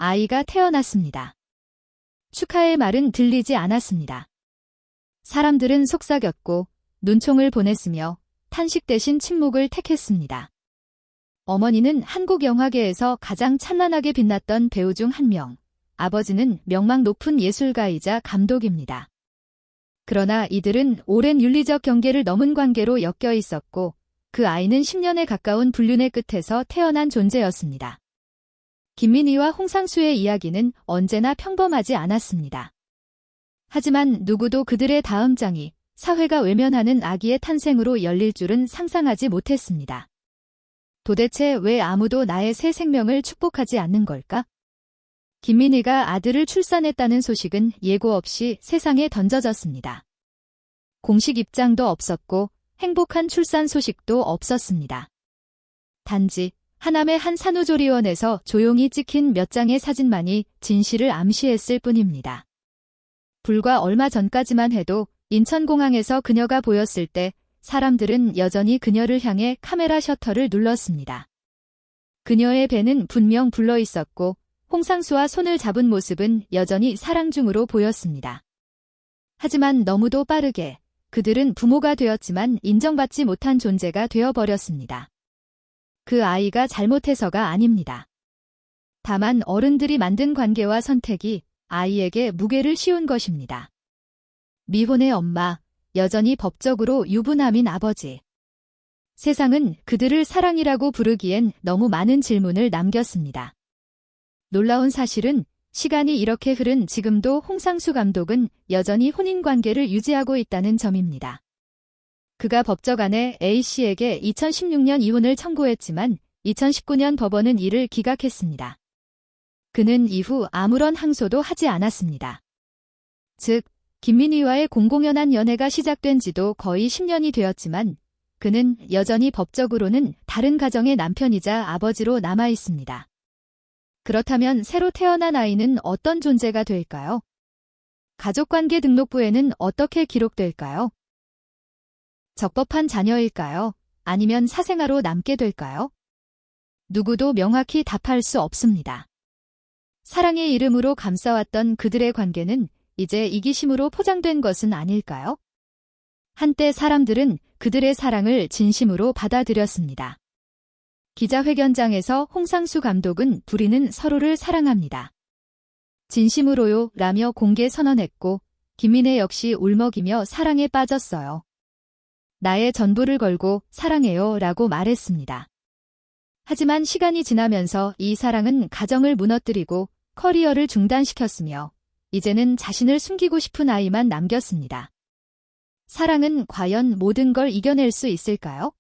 아이가 태어났습니다. 축하의 말은 들리지 않았습니다. 사람들은 속삭였고 눈총을 보냈으며 탄식 대신 침묵을 택했습니다. 어머니는 한국 영화계에서 가장 찬란하게 빛났던 배우 중 한 명, 아버지는 명망 높은 예술가이자 감독입니다. 그러나 이들은 오랜 윤리적 경계를 넘은 관계로 엮여 있었고 그 아이는 10년에 가까운 불륜의 끝에서 태어난 존재였습니다. 김민희와 홍상수의 이야기는 언제나 평범하지 않았습니다. 하지만 누구도 그들의 다음 장이 사회가 외면하는 아기의 탄생으로 열릴 줄은 상상하지 못했습니다. 도대체 왜 아무도 나의 새 생명을 축복하지 않는 걸까? 김민희가 아들을 출산했다는 소식은 예고 없이 세상에 던져졌습니다. 공식 입장도 없었고 행복한 출산 소식도 없었습니다. 단지 하남의 한 산후조리원에서 조용히 찍힌 몇 장의 사진만이 진실을 암시했을 뿐입니다. 불과 얼마 전까지만 해도 인천공항에서 그녀가 보였을 때 사람들은 여전히 그녀를 향해 카메라 셔터를 눌렀습니다. 그녀의 배는 분명 불러 있었고 홍상수와 손을 잡은 모습은 여전히 사랑 중으로 보였습니다. 하지만 너무도 빠르게 그들은 부모가 되었지만 인정받지 못한 존재가 되어버렸습니다. 그 아이가 잘못해서가 아닙니다. 다만 어른들이 만든 관계와 선택이 아이에게 무게를 씌운 것입니다. 미혼의 엄마, 여전히 법적으로 유부남인 아버지. 세상은 그들을 사랑이라고 부르기엔 너무 많은 질문을 남겼습니다. 놀라운 사실은 시간이 이렇게 흐른 지금도 홍상수 감독은 여전히 혼인관계를 유지하고 있다는 점입니다. 그가 법정안에 A씨에게 2016년 이혼을 청구했지만 2019년 법원은 이를 기각했습니다. 그는 이후 아무런 항소도 하지 않았습니다. 즉, 김민희와의 공공연한 연애가 시작된 지도 거의 10년이 되었지만 그는 여전히 법적으로는 다른 가정의 남편이자 아버지로 남아 있습니다. 그렇다면 새로 태어난 아이는 어떤 존재가 될까요? 가족관계 등록부에는 어떻게 기록될까요? 적법한 자녀일까요? 아니면 사생아로 남게 될까요? 누구도 명확히 답할 수 없습니다. 사랑의 이름으로 감싸왔던 그들의 관계는 이제 이기심으로 포장된 것은 아닐까요? 한때 사람들은 그들의 사랑을 진심으로 받아들였습니다. 기자회견장에서 홍상수 감독은 둘이는 서로를 사랑합니다. 진심으로요 라며 공개 선언했고 김민혜 역시 울먹이며 사랑에 빠졌어요. 나의 전부를 걸고 사랑해요 라고 말했습니다. 하지만 시간이 지나면서 이 사랑은 가정을 무너뜨리고 커리어를 중단시켰으며 이제는 자신을 숨기고 싶은 아이만 남겼습니다. 사랑은 과연 모든 걸 이겨낼 수 있을까요?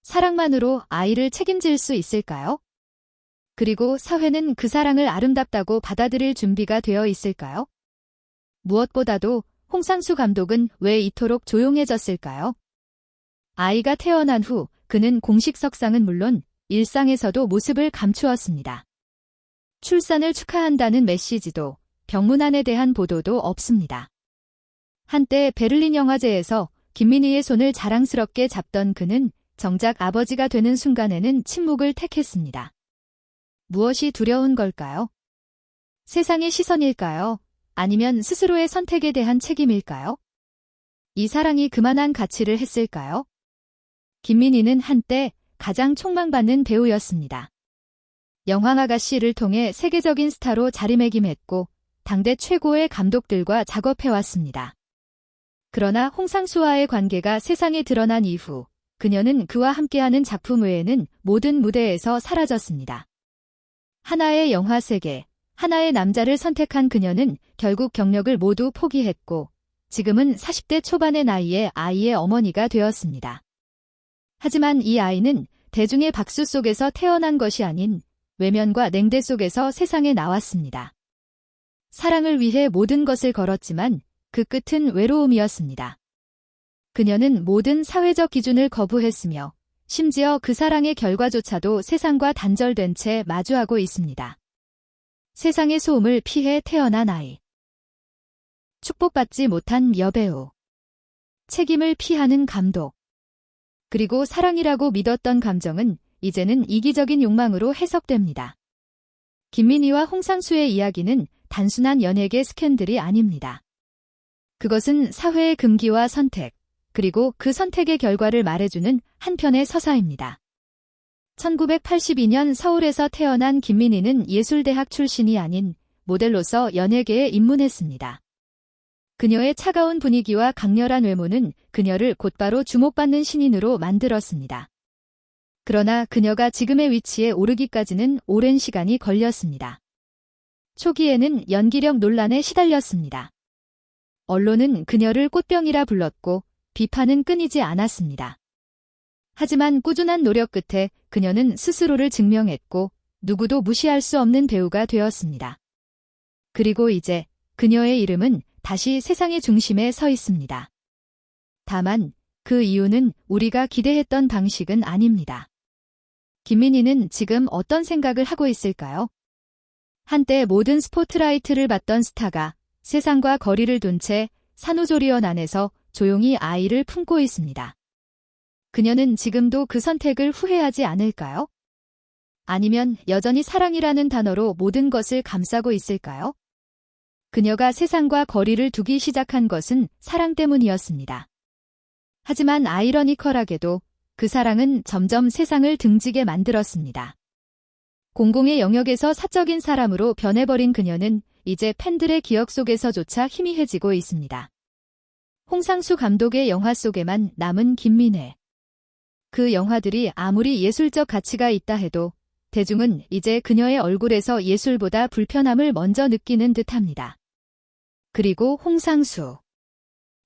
사랑만으로 아이를 책임질 수 있을까요? 그리고 사회는 그 사랑을 아름답다고 받아들일 준비가 되어 있을까요? 무엇보다도 홍상수 감독은 왜 이토록 조용해졌을까요? 아이가 태어난 후 그는 공식 석상은 물론 일상에서도 모습을 감추었습니다. 출산을 축하한다는 메시지도 병문안에 대한 보도도 없습니다. 한때 베를린 영화제에서 김민희의 손을 자랑스럽게 잡던 그는 정작 아버지가 되는 순간에는 침묵을 택했습니다. 무엇이 두려운 걸까요? 세상의 시선일까요? 아니면 스스로의 선택에 대한 책임일까요? 이 사랑이 그만한 가치를 했을까요? 김민희는 한때 가장 촉망받는 배우였습니다. 영화아가씨를 통해 세계적인 스타로 자리매김했고 당대 최고의 감독들과 작업해왔습니다. 그러나 홍상수와의 관계가 세상에 드러난 이후 그녀는 그와 함께하는 작품 외에는 모든 무대에서 사라졌습니다. 하나의 영화 세계, 하나의 남자를 선택한 그녀는 결국 경력을 모두 포기했고 지금은 40대 초반의 나이에 아이의 어머니가 되었습니다. 하지만 이 아이는 대중의 박수 속에서 태어난 것이 아닌 외면과 냉대 속에서 세상에 나왔습니다. 사랑을 위해 모든 것을 걸었지만 그 끝은 외로움이었습니다. 그녀는 모든 사회적 기준을 거부했으며 심지어 그 사랑의 결과조차도 세상과 단절된 채 마주하고 있습니다. 세상의 소음을 피해 태어난 아이. 축복받지 못한 여배우. 책임을 피하는 감독. 그리고 사랑이라고 믿었던 감정은 이제는 이기적인 욕망으로 해석됩니다. 김민희와 홍상수의 이야기는 단순한 연예계 스캔들이 아닙니다. 그것은 사회의 금기와 선택, 그리고 그 선택의 결과를 말해주는 한 편의 서사입니다. 1982년 서울에서 태어난 김민희는 예술대학 출신이 아닌 모델로서 연예계에 입문했습니다. 그녀의 차가운 분위기와 강렬한 외모는 그녀를 곧바로 주목받는 신인으로 만들었습니다. 그러나 그녀가 지금의 위치에 오르기까지는 오랜 시간이 걸렸습니다. 초기에는 연기력 논란에 시달렸습니다. 언론은 그녀를 꽃병이라 불렀고 비판은 끊이지 않았습니다. 하지만 꾸준한 노력 끝에 그녀는 스스로를 증명했고 누구도 무시할 수 없는 배우가 되었습니다. 그리고 이제 그녀의 이름은 다시 세상의 중심에 서 있습니다. 다만 그 이유는 우리가 기대했던 방식은 아닙니다. 김민희는 지금 어떤 생각을 하고 있을까요? 한때 모든 스포트라이트를 받던 스타가 세상과 거리를 둔 채 산후조리원 안에서 조용히 아이를 품고 있습니다. 그녀는 지금도 그 선택을 후회하지 않을까요? 아니면 여전히 사랑이라는 단어로 모든 것을 감싸고 있을까요? 그녀가 세상과 거리를 두기 시작한 것은 사랑 때문이었습니다. 하지만 아이러니컬하게도 그 사랑은 점점 세상을 등지게 만들었습니다. 공공의 영역에서 사적인 사람으로 변해버린 그녀는 이제 팬들의 기억 속에서조차 희미해지고 있습니다. 홍상수 감독의 영화 속에만 남은 김민혜. 그 영화들이 아무리 예술적 가치가 있다 해도 대중은 이제 그녀의 얼굴에서 예술보다 불편함을 먼저 느끼는 듯합니다. 그리고 홍상수.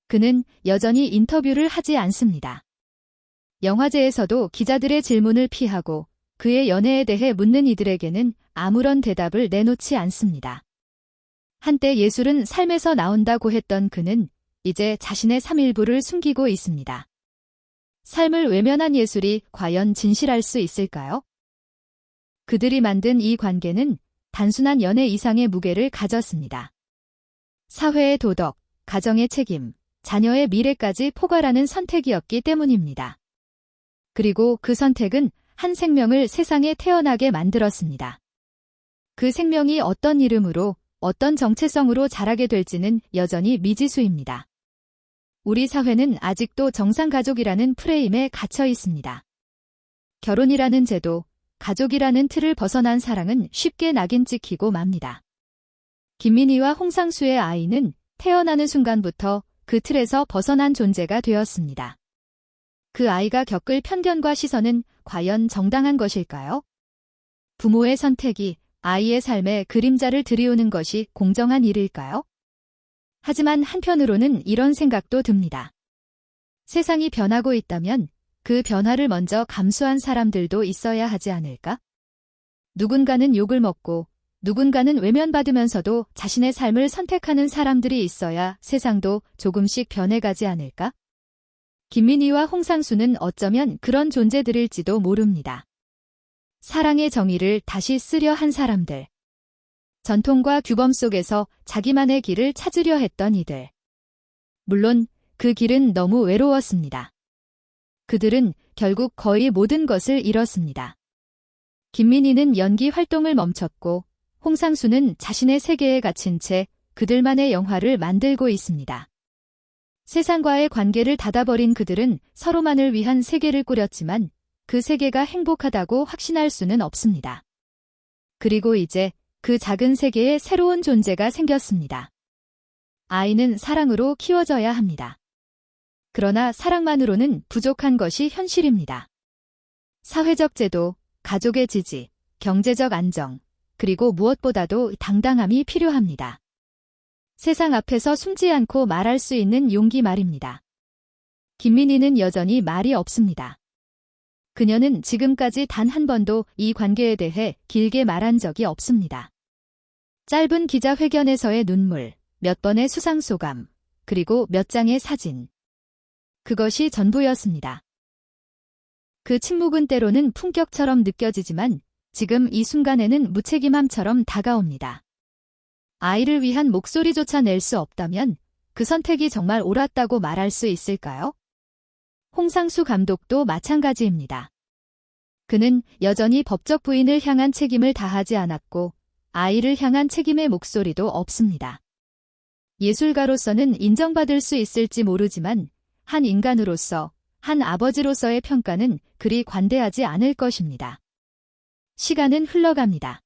그는 여전히 인터뷰를 하지 않습니다. 영화제에서도 기자들의 질문을 피하고 그의 연애에 대해 묻는 이들에게는 아무런 대답을 내놓지 않습니다. 한때 예술은 삶에서 나온다고 했던 그는 이제 자신의 삶 일부를 숨기고 있습니다. 삶을 외면한 예술이 과연 진실할 수 있을까요? 그들이 만든 이 관계는 단순한 연애 이상의 무게를 가졌습니다. 사회의 도덕, 가정의 책임, 자녀의 미래까지 포괄하는 선택이었기 때문입니다. 그리고 그 선택은 한 생명을 세상에 태어나게 만들었습니다. 그 생명이 어떤 이름으로, 어떤 정체성으로 자라게 될지는 여전히 미지수입니다. 우리 사회는 아직도 정상가족이라는 프레임에 갇혀 있습니다. 결혼이라는 제도, 가족이라는 틀을 벗어난 사랑은 쉽게 낙인 찍히고 맙니다. 김민희와 홍상수의 아이는 태어나는 순간부터 그 틀에서 벗어난 존재가 되었습니다. 그 아이가 겪을 편견과 시선은 과연 정당한 것일까요? 부모의 선택이 아이의 삶에 그림자를 들이우는 것이 공정한 일일까요? 하지만 한편으로는 이런 생각도 듭니다. 세상이 변하고 있다면 그 변화를 먼저 감수한 사람들도 있어야 하지 않을까? 누군가는 욕을 먹고 누군가는 외면받으면서도 자신의 삶을 선택하는 사람들이 있어야 세상도 조금씩 변해가지 않을까? 김민희와 홍상수는 어쩌면 그런 존재들일지도 모릅니다. 사랑의 정의를 다시 쓰려 한 사람들. 전통과 규범 속에서 자기만의 길을 찾으려 했던 이들. 물론 그 길은 너무 외로웠습니다. 그들은 결국 거의 모든 것을 잃었습니다. 김민희는 연기 활동을 멈췄고 홍상수는 자신의 세계에 갇힌 채 그들만의 영화를 만들고 있습니다. 세상과의 관계를 닫아버린 그들은 서로만을 위한 세계를 꾸렸지만 그 세계가 행복하다고 확신할 수는 없습니다. 그리고 이제 그 작은 세계에 새로운 존재가 생겼습니다. 아이는 사랑으로 키워져야 합니다. 그러나 사랑만으로는 부족한 것이 현실입니다. 사회적 제도, 가족의 지지, 경제적 안정, 그리고 무엇보다도 당당함이 필요합니다. 세상 앞에서 숨지 않고 말할 수 있는 용기 말입니다. 김민희는 여전히 말이 없습니다. 그녀는 지금까지 단 한 번도 이 관계에 대해 길게 말한 적이 없습니다. 짧은 기자회견에서의 눈물, 몇 번의 수상소감, 그리고 몇 장의 사진. 그것이 전부였습니다. 그 침묵은 때로는 품격처럼 느껴지지만 지금 이 순간에는 무책임함처럼 다가옵니다. 아이를 위한 목소리조차 낼 수 없다면 그 선택이 정말 옳았다고 말할 수 있을까요? 홍상수 감독도 마찬가지입니다. 그는 여전히 법적 부인을 향한 책임을 다하지 않았고 아이를 향한 책임의 목소리도 없습니다. 예술가로서는 인정받을 수 있을지 모르지만 한 인간으로서, 한 아버지로서의 평가는 그리 관대하지 않을 것입니다. 시간은 흘러갑니다.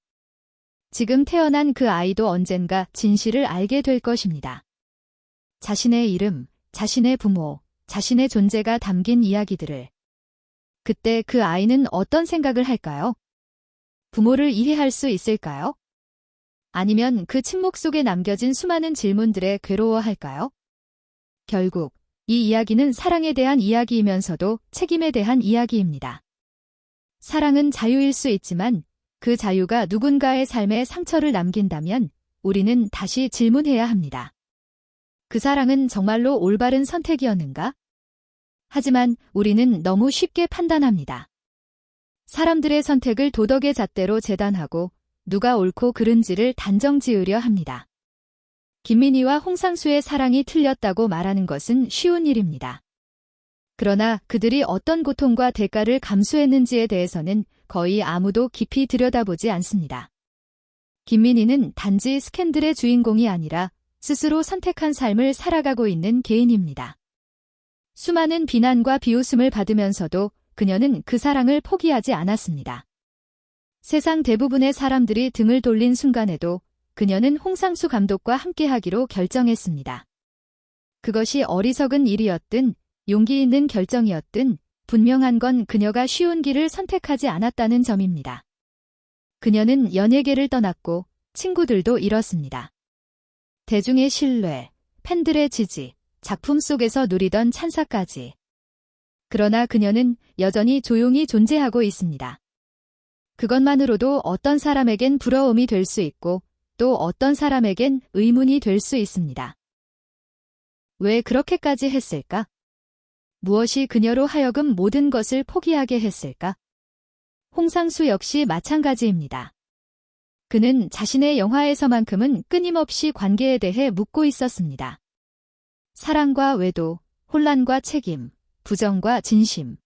지금 태어난 그 아이도 언젠가 진실을 알게 될 것입니다. 자신의 이름, 자신의 부모, 자신의 존재가 담긴 이야기들을. 그때 그 아이는 어떤 생각을 할까요? 부모를 이해할 수 있을까요? 아니면 그 침묵 속에 남겨진 수많은 질문들에 괴로워할까요? 결국 이 이야기는 사랑에 대한 이야기이면서도 책임에 대한 이야기입니다. 사랑은 자유일 수 있지만 그 자유가 누군가의 삶에 상처를 남긴다면 우리는 다시 질문해야 합니다. 그 사랑은 정말로 올바른 선택이었는가? 하지만 우리는 너무 쉽게 판단합니다. 사람들의 선택을 도덕의 잣대로 재단하고 누가 옳고 그른지를 단정 지으려 합니다. 김민희와 홍상수의 사랑이 틀렸다고 말하는 것은 쉬운 일입니다. 그러나 그들이 어떤 고통과 대가를 감수했는지에 대해서는 거의 아무도 깊이 들여다보지 않습니다. 김민희는 단지 스캔들의 주인공이 아니라 스스로 선택한 삶을 살아가고 있는 개인입니다. 수많은 비난과 비웃음을 받으면서도 그녀는 그 사랑을 포기하지 않았습니다. 세상 대부분의 사람들이 등을 돌린 순간에도 그녀는 홍상수 감독과 함께하기로 결정했습니다. 그것이 어리석은 일이었든 용기 있는 결정이었든 분명한 건 그녀가 쉬운 길을 선택하지 않았다는 점입니다. 그녀는 연예계를 떠났고 친구들도 잃었습니다. 대중의 신뢰, 팬들의 지지, 작품 속에서 누리던 찬사까지. 그러나 그녀는 여전히 조용히 존재하고 있습니다. 그것만으로도 어떤 사람에겐 부러움이 될 수 있고 또 어떤 사람에겐 의문이 될 수 있습니다. 왜 그렇게까지 했을까? 무엇이 그녀로 하여금 모든 것을 포기하게 했을까? 홍상수 역시 마찬가지입니다. 그는 자신의 영화에서만큼은 끊임없이 관계에 대해 묻고 있었습니다. 사랑과 외도, 혼란과 책임, 부정과 진심.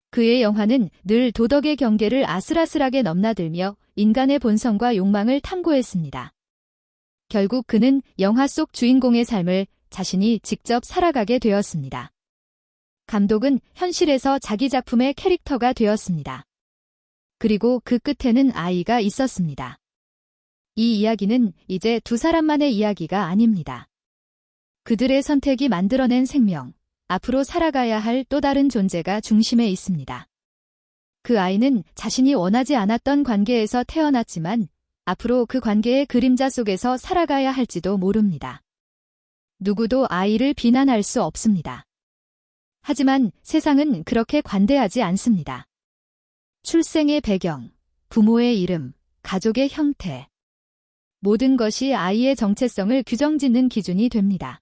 그의 영화는 늘 도덕의 경계를 아슬아슬하게 넘나들며 인간의 본성과 욕망을 탐구했습니다. 결국 그는 영화 속 주인공의 삶을 자신이 직접 살아가게 되었습니다. 감독은 현실에서 자기 작품의 캐릭터가 되었습니다. 그리고 그 끝에는 아이가 있었습니다. 이 이야기는 이제 두 사람만의 이야기가 아닙니다. 그들의 선택이 만들어낸 생명, 앞으로 살아가야 할 또 다른 존재가 중심에 있습니다. 그 아이는 자신이 원하지 않았던 관계에서 태어났지만 앞으로 그 관계의 그림자 속에서 살아가야 할지도 모릅니다. 누구도 아이를 비난할 수 없습니다. 하지만 세상은 그렇게 관대하지 않습니다. 출생의 배경, 부모의 이름, 가족의 형태. 모든 것이 아이의 정체성을 규정짓는 기준이 됩니다.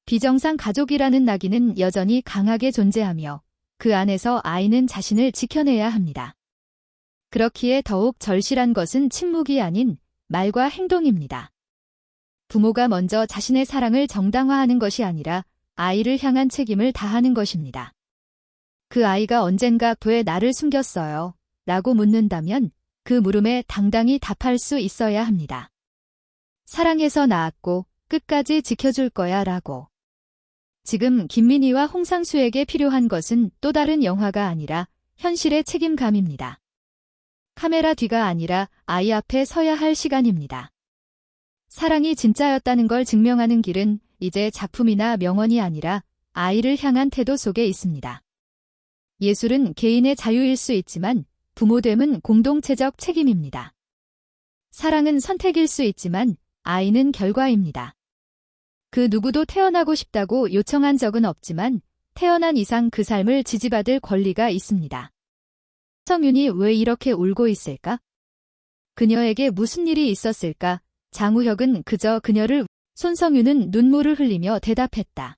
비정상 가족이라는 낙인은 여전히 강하게 존재하며 그 안에서 아이는 자신을 지켜내야 합니다. 그렇기에 더욱 절실한 것은 침묵이 아닌 말과 행동입니다. 부모가 먼저 자신의 사랑을 정당화하는 것이 아니라 아이를 향한 책임을 다하는 것입니다. 그 아이가 언젠가 왜 나를 숨겼어요? 라고 묻는다면 그 물음에 당당히 답할 수 있어야 합니다. 사랑해서 낳았고 끝까지 지켜줄 거야 라고. 지금 김민희와 홍상수에게 필요한 것은 또 다른 영화가 아니라 현실의 책임감입니다. 카메라 뒤가 아니라 아이 앞에 서야 할 시간입니다. 사랑이 진짜였다는 걸 증명하는 길은 이제 작품이나 명언이 아니라 아이를 향한 태도 속에 있습니다. 예술은 개인의 자유일 수 있지만 부모됨은 공동체적 책임입니다. 사랑은 선택일 수 있지만 아이는 결과입니다. 그 누구도 태어나고 싶다고 요청한 적은 없지만 태어난 이상 그 삶을 지지받을 권리가 있습니다. 성윤이 왜 이렇게 울고 있을까? 그녀에게 무슨 일이 있었을까? 장우혁은 그저 그녀를 손성윤은 눈물을 흘리며 대답했다.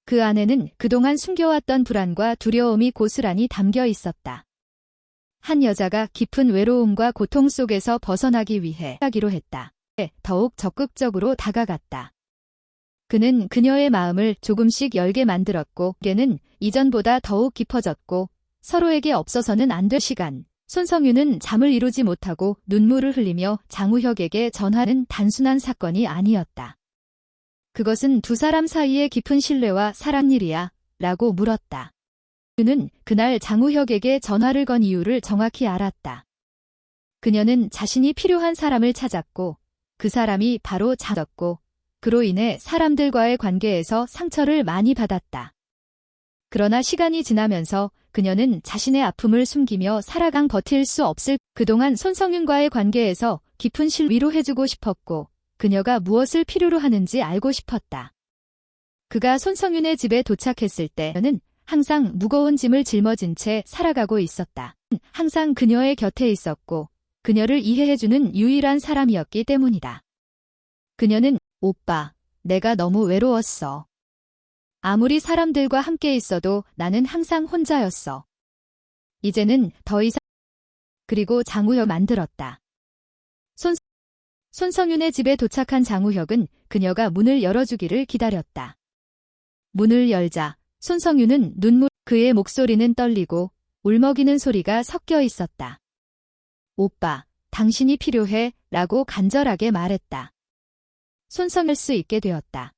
그 안에는 그동안 숨겨왔던 불안과 두려움이 고스란히 담겨 있었다. 한 여자가 깊은 외로움과 고통 속에서 벗어나기 위해 하기로 했다. 더욱 적극적으로 다가갔다. 그는 그녀의 마음을 조금씩 열게 만들었고, 걔는 이전보다 더욱 깊어졌고, 서로에게 없어서는 안 될 시간, 손성윤은 잠을 이루지 못하고 눈물을 흘리며 장우혁에게 전화는 단순한 사건이 아니었다. 그것은 두 사람 사이의 깊은 신뢰와 사랑 일이야 라고 물었다. 그는 그날 장우혁에게 전화를 건 이유를 정확히 알았다. 그녀는 자신이 필요한 사람을 찾았고 그 사람이 바로 장우혁이었고 그로 인해 사람들과의 관계에서 상처를 많이 받았다. 그러나 시간이 지나면서 그녀는 자신의 아픔을 숨기며 살아간 버틸 수 없을 그동안 손성윤과의 관계에서 깊은 위로해주고 싶었고 그녀가 무엇을 필요로 하는지 알고 싶었다. 그가 손성윤의 집에 도착했을 때 그녀는 항상 무거운 짐을 짊어진 채 살아가고 있었다. 항상 그녀의 곁에 있었고 그녀를 이해해주는 유일한 사람이었기 때문이다. 그녀는 오빠, 내가 너무 외로웠어. 아무리 사람들과 함께 있어도 나는 항상 혼자였어. 이제는 더 이상 그리고 장우혁 만들었다. 손성윤의 집에 도착한 장우혁은 그녀가 문을 열어주기를 기다렸다. 문을 열자 손성윤은 그의 목소리는 떨리고 울먹이는 소리가 섞여 있었다. 오빠, 당신이 필요해 라고 간절하게 말했다. 손성윤을 수 있게 되었다.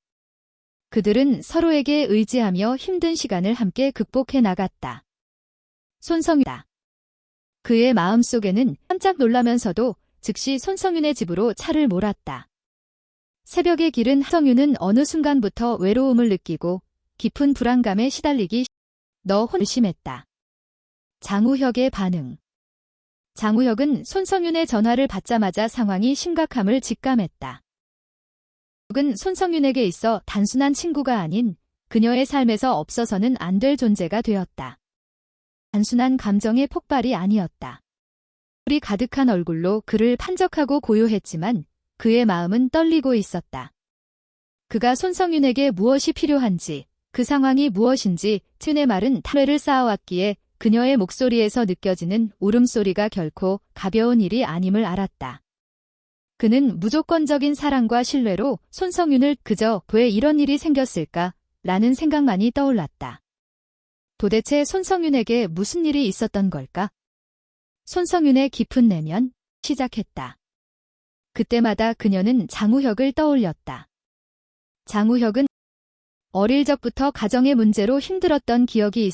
그들은 서로에게 의지하며 힘든 시간을 함께 극복해 나갔다. 손성윤이다. 그의 마음속에는 깜짝 놀라면서도 즉시 손성윤의 집으로 차를 몰았다. 새벽의 길은 손성윤은 어느 순간부터 외로움을 느끼고 깊은 불안감에 시달리기 심했다. 장우혁의 반응. 장우혁은 손성윤의 전화를 받자마자 상황이 심각함을 직감했다. 은 손성윤에게 있어 단순한 친구가 아닌 그녀의 삶에서 없어서는 안 될 존재가 되었다. 단순한 감정의 폭발이 아니었다. 이 가득한 얼굴로 그를 판적하고 고요했지만 그의 마음은 떨리고 있었다. 그가 손성윤에게 무엇이 필요한지, 그 상황이 무엇인지 춘의 말은 탈회를 쌓아왔기에 그녀의 목소리에서 느껴지는 울음소리가 결코 가벼운 일이 아님을 알았다. 그는 무조건적인 사랑과 신뢰로 손성윤을 그저 왜 이런 일이 생겼을까? 라는 생각만이 떠올랐다. 도대체 손성윤에게 무슨 일이 있었던 걸까? 손성윤의 깊은 내면 시작했다. 그때마다 그녀는 장우혁을 떠올렸다. 장우혁은 어릴 적부터 가정의 문제로 힘들었던 기억이